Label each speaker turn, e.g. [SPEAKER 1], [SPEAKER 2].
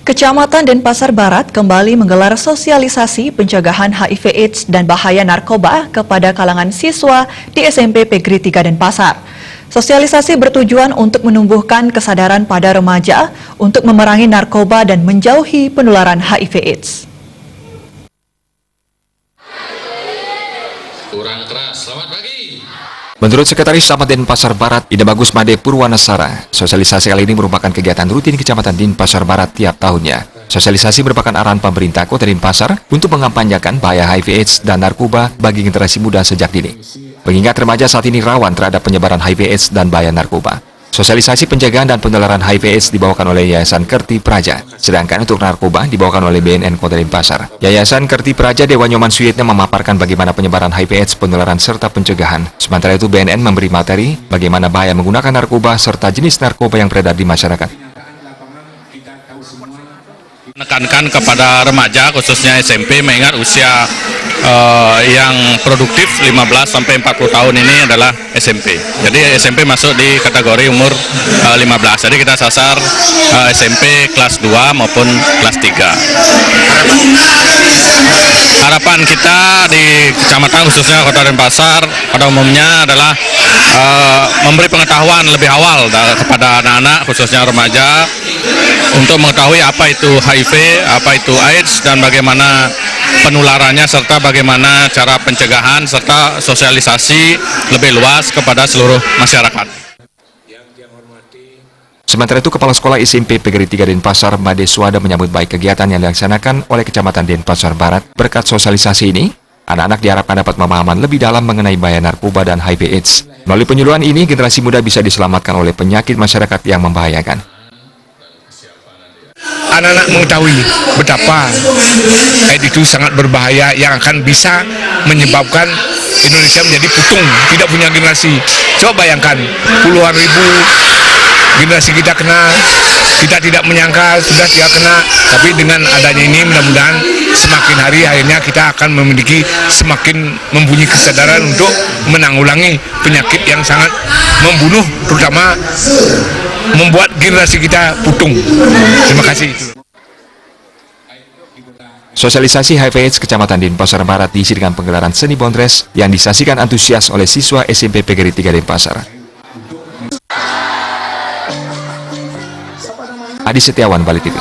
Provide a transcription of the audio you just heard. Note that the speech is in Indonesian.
[SPEAKER 1] Kecamatan Denpasar Barat kembali menggelar sosialisasi pencegahan HIV/AIDS dan bahaya narkoba kepada kalangan siswa di SMP Pegri 3 Denpasar. Sosialisasi bertujuan untuk menumbuhkan kesadaran pada remaja untuk memerangi narkoba dan menjauhi penularan HIV/AIDS.
[SPEAKER 2] Kurang keras, selamat pagi.
[SPEAKER 3] Menurut Sekretaris Camat Denpasar Barat, Ida Bagus Made Purwanasara, sosialisasi kali ini merupakan kegiatan rutin Kecamatan Denpasar Barat tiap tahunnya. Sosialisasi merupakan arahan pemerintah Kota Denpasar untuk mengampanyakan bahaya HIV/AIDS dan narkoba bagi generasi muda sejak dini. Mengingat remaja saat ini rawan terhadap penyebaran HIV/AIDS dan bahaya narkoba. Sosialisasi pencegahan dan penularan HIV/AIDS dibawakan oleh Yayasan Kerti Praja, sedangkan untuk narkoba dibawakan oleh BNN Kota Denpasar. Yayasan Kerti Praja Dewa Nyoman Suyitna memaparkan bagaimana penyebaran HIV/AIDS, penularan serta pencegahan. Sementara itu BNN memberi materi bagaimana bahaya menggunakan narkoba serta jenis narkoba yang beredar di masyarakat.
[SPEAKER 4] Menekankan kepada remaja khususnya SMP mengingat usia yang produktif 15 sampai 40 tahun ini adalah SMP. Jadi SMP masuk di kategori umur 15. Jadi kita sasar SMP kelas 2 maupun kelas 3. Harapan kita di kecamatan khususnya Kota Denpasar pada umumnya adalah memberi pengetahuan lebih awal kepada anak-anak khususnya remaja untuk mengetahui apa itu HIV, apa itu AIDS, dan bagaimana penularannya, serta bagaimana cara pencegahan, serta sosialisasi lebih luas kepada seluruh masyarakat.
[SPEAKER 3] Sementara itu, Kepala Sekolah SMP Pegri 3 Denpasar, Made Suada, menyambut baik kegiatan yang dilaksanakan oleh Kecamatan Denpasar Barat. Berkat sosialisasi ini, anak-anak diharapkan dapat pemahaman lebih dalam mengenai bahaya narkoba dan HIV/AIDS. Melalui penyuluhan ini, generasi muda bisa diselamatkan oleh penyakit masyarakat yang membahayakan.
[SPEAKER 5] Anak-anak mengetahui betapa AIDS itu sangat berbahaya yang akan bisa menyebabkan Indonesia menjadi putung, tidak punya generasi. Coba bayangkan, puluhan ribu generasi kita kena, kita tidak menyangka sudah tidak kena, tapi dengan adanya ini mudah-mudahan semakin hari akhirnya kita akan memiliki semakin mempunyai kesadaran untuk menanggulangi penyakit yang sangat membunuh, terutama membuat generasi kita putung. Terima kasih.
[SPEAKER 3] Sosialisasi HIV/AIDS Kecamatan Denpasar Barat diisi dengan penggelaran seni bondres yang disaksikan antusias oleh siswa SMP Pegri 3 Denpasar. Adi Setiawan, Bali TV.